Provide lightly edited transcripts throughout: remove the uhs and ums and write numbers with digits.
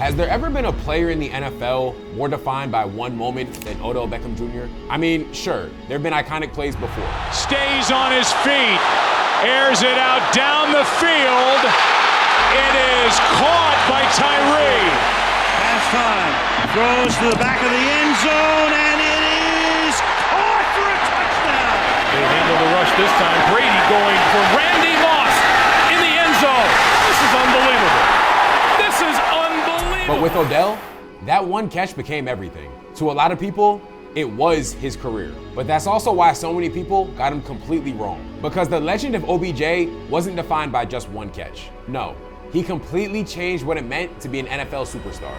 Has there ever been a player in the NFL more defined by one moment than Odell Beckham Jr.? I mean, sure, there have been iconic plays before. Stays on his feet, airs it out down the field. It is caught by Tyree. Pass time, throws to the back of the end zone, and it is caught for a touchdown. They handle the rush this time. Brady going for Randy Moss in the end zone. This is unbelievable. This is unbelievable. But with Odell, that one catch became everything. To a lot of people, it was his career. But that's also why so many people got him completely wrong. Because the legend of OBJ wasn't defined by just one catch. No, he completely changed what it meant to be an NFL superstar.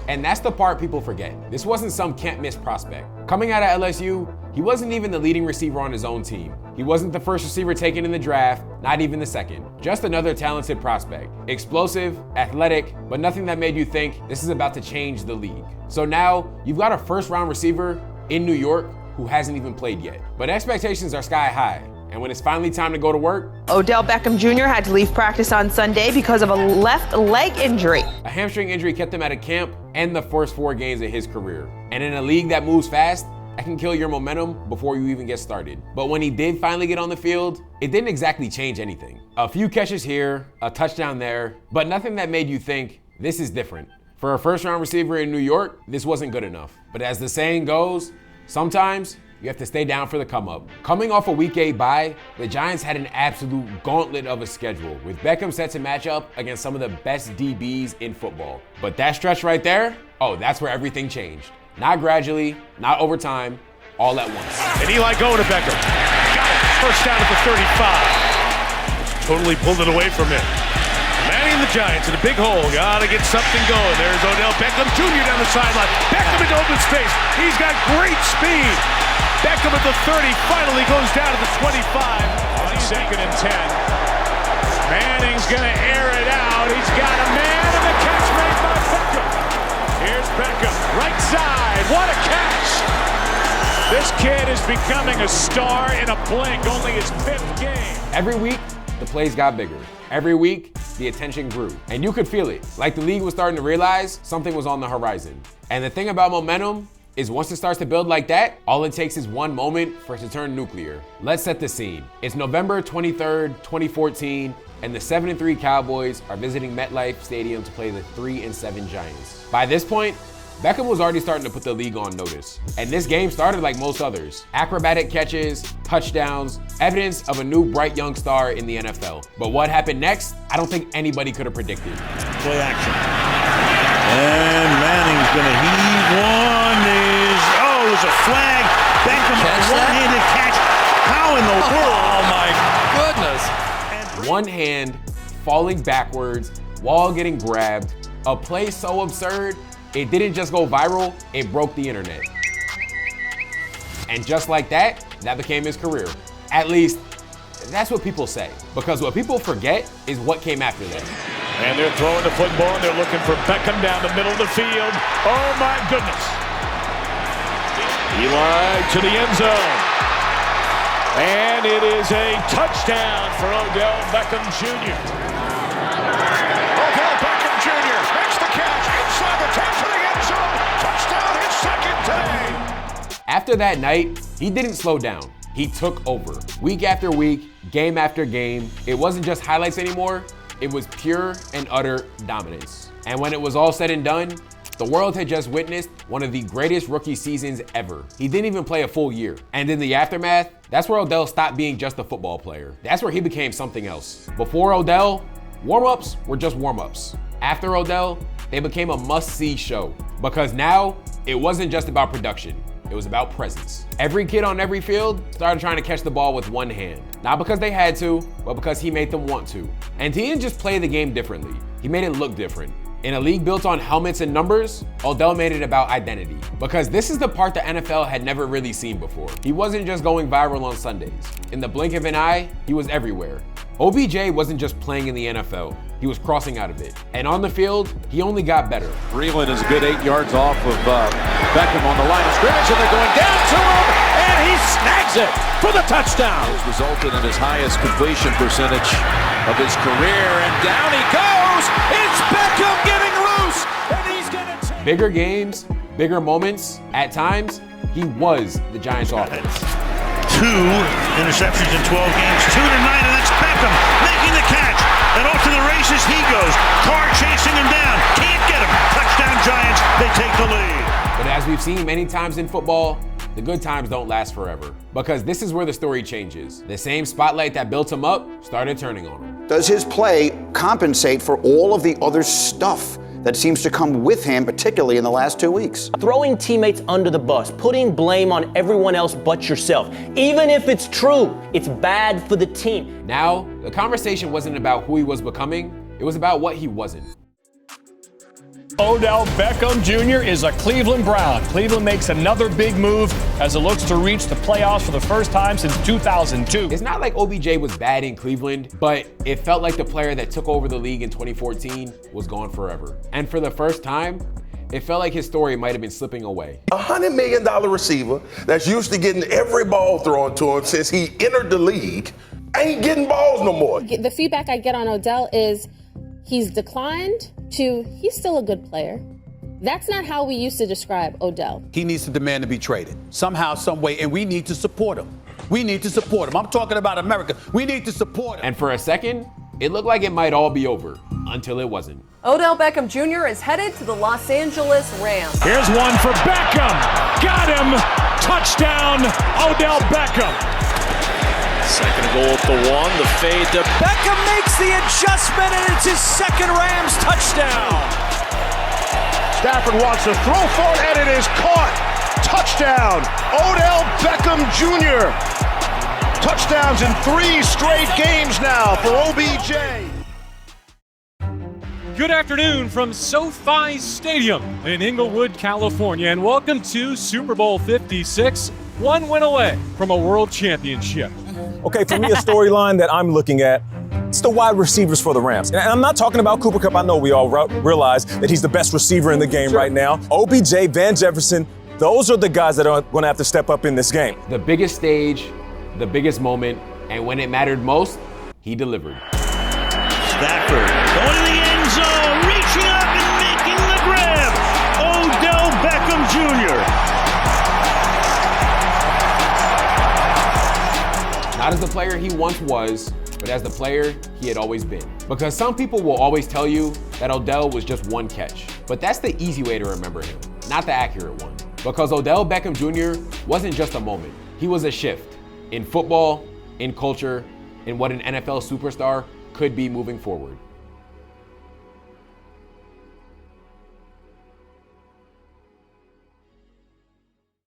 And that's the part people forget. This wasn't some can't-miss prospect. Coming out of LSU, he wasn't even the leading receiver on his own team. He wasn't the first receiver taken in the draft, not even the second. Just another talented prospect. Explosive, athletic, but nothing that made you think this is about to change the league. So now, you've got a first-round receiver in New York who hasn't even played yet. But expectations are sky high. And when it's finally time to go to work, Odell Beckham Jr. had to leave practice on Sunday because of a left leg injury. A hamstring injury kept him out of camp and the first 4 games of his career. And in a league that moves fast, that can kill your momentum before you even get started. But when he did finally get on the field, it didn't exactly change anything. A few catches here, a touchdown there, but nothing that made you think, this is different. For a first-round receiver in New York, this wasn't good enough. But as the saying goes, sometimes you have to stay down for the come-up. Coming off a Week 8 bye, the Giants had an absolute gauntlet of a schedule, with Beckham set to match up against some of the best DBs in football. But that stretch right there, oh, that's where everything changed. Not gradually, not over time, all at once. And Eli going to Beckham. Got it. First down at the 35. Totally pulled it away from him. Manning the Giants in a big hole. Gotta get something going. There's Odell Beckham Jr. down the sideline. Beckham into open space. He's got great speed. Beckham at the 30 finally goes down to the 25. On 2nd and 10. Manning's gonna air it out. He's got a man, and the catch made by Beckham. Here's Beckham, right side. What a catch! This kid is becoming a star in a blink. Only his 5th game. Every week, the plays got bigger. Every week, the attention grew. And you could feel it. Like the league was starting to realize something was on the horizon. And the thing about momentum is once it starts to build like that, all it takes is one moment for it to turn nuclear. Let's set the scene. It's November 23rd, 2014, and the 7-3 Cowboys are visiting MetLife Stadium to play the 3-7 Giants. By this point, Beckham was already starting to put the league on notice. And this game started like most others. Acrobatic catches, touchdowns, evidence of a new bright young star in the NFL. But what happened next, I don't think anybody could have predicted. Play action. And Manning's gonna heave one. There's a flag. Beckham, a one-handed catch. How in the world? Oh my goodness. One hand falling backwards while getting grabbed. A play so absurd, it didn't just go viral, it broke the internet. And just like that, that became his career. At least, that's what people say. Because what people forget is what came after that. And they're throwing the football, and they're looking for Beckham down the middle of the field. Oh my goodness. Eli to the end zone. And it is a touchdown for Odell Beckham Jr. Odell Beckham Jr. makes the catch inside the 10 to the end zone. Touchdown his 2nd day. After that night, he didn't slow down. He took over. Week after week, game after game, it wasn't just highlights anymore. It was pure and utter dominance. And when it was all said and done, the world had just witnessed one of the greatest rookie seasons ever. He didn't even play a full year. And in the aftermath, that's where Odell stopped being just a football player. That's where he became something else. Before Odell, warm-ups were just warm-ups. After Odell, they became a must-see show. Because now, it wasn't just about production. It was about presence. Every kid on every field started trying to catch the ball with one hand. Not because they had to, but because he made them want to. And he didn't just play the game differently. He made it look different. In a league built on helmets and numbers, Odell made it about identity. Because this is the part the NFL had never really seen before. He wasn't just going viral on Sundays. In the blink of an eye, he was everywhere. OBJ wasn't just playing in the NFL, he was crossing out of it. And on the field, he only got better. Breland is a good 8 yards off of Beckham on the line of scrimmage, and they're going down to him, and he snags it for the touchdown. It's resulted in his highest completion percentage of his career, and down he goes. It's Beckham getting loose. bigger games, bigger moments, at times, he was the Giants' offense. 2 interceptions in 12 games, 2 tonight, and that's Beckham making the catch. And off to the races he goes. Carr chasing him down, can't get him. Touchdown Giants, they take the lead. But as we've seen many times in football, the good times don't last forever. Because this is where the story changes. The same spotlight that built him up started turning on him. Does his play compensate for all of the other stuff that seems to come with him, particularly in the last 2 weeks? Throwing teammates under the bus, putting blame on everyone else but yourself. Even if it's true, it's bad for the team. Now, the conversation wasn't about who he was becoming, it was about what he wasn't. Odell Beckham Jr. is a Cleveland Brown. Cleveland makes another big move as it looks to reach the playoffs for the first time since 2002. It's not like OBJ was bad in Cleveland, but it felt like the player that took over the league in 2014 was gone forever. And for the first time, it felt like his story might have been slipping away. $100 million receiver that's used to getting every ball thrown to him since he entered the league ain't getting balls no more. The feedback I get on Odell is he's declined to he's still a good player. That's not how we used to describe Odell. He needs to demand to be traded somehow, some way, and we need to support him. We need to support him. I'm talking about America. We need to support him. And for a second, it looked like it might all be over until it wasn't. Odell Beckham Jr. is headed to the Los Angeles Rams. Here's one for Beckham. Got him. Touchdown, Odell Beckham. Second goal at the 1, the fade to Beckham makes the adjustment, and it's his second Rams touchdown. Stafford wants to throw for it, and it is caught. Touchdown, Odell Beckham Jr. Touchdowns in 3 straight games now for OBJ. Good afternoon from SoFi Stadium in Inglewood, California, and welcome to Super Bowl 56, one win away from a world championship. Okay, for me, a storyline that I'm looking at, it's the wide receivers for the Rams. And I'm not talking about Cooper Kupp. I know we all realize that he's the best receiver in the game right now. OBJ, Van Jefferson, those are the guys that are going to have to step up in this game. The biggest stage, the biggest moment, and when it mattered most, he delivered. Stafford going to the end zone, reaching up and making the grab. Odell Beckham Jr. Not as the player he once was, but as the player he had always been. Because some people will always tell you that Odell was just one catch. But that's the easy way to remember him, not the accurate one. Because Odell Beckham Jr. wasn't just a moment. He was a shift in football, in culture, in what an NFL superstar could be moving forward.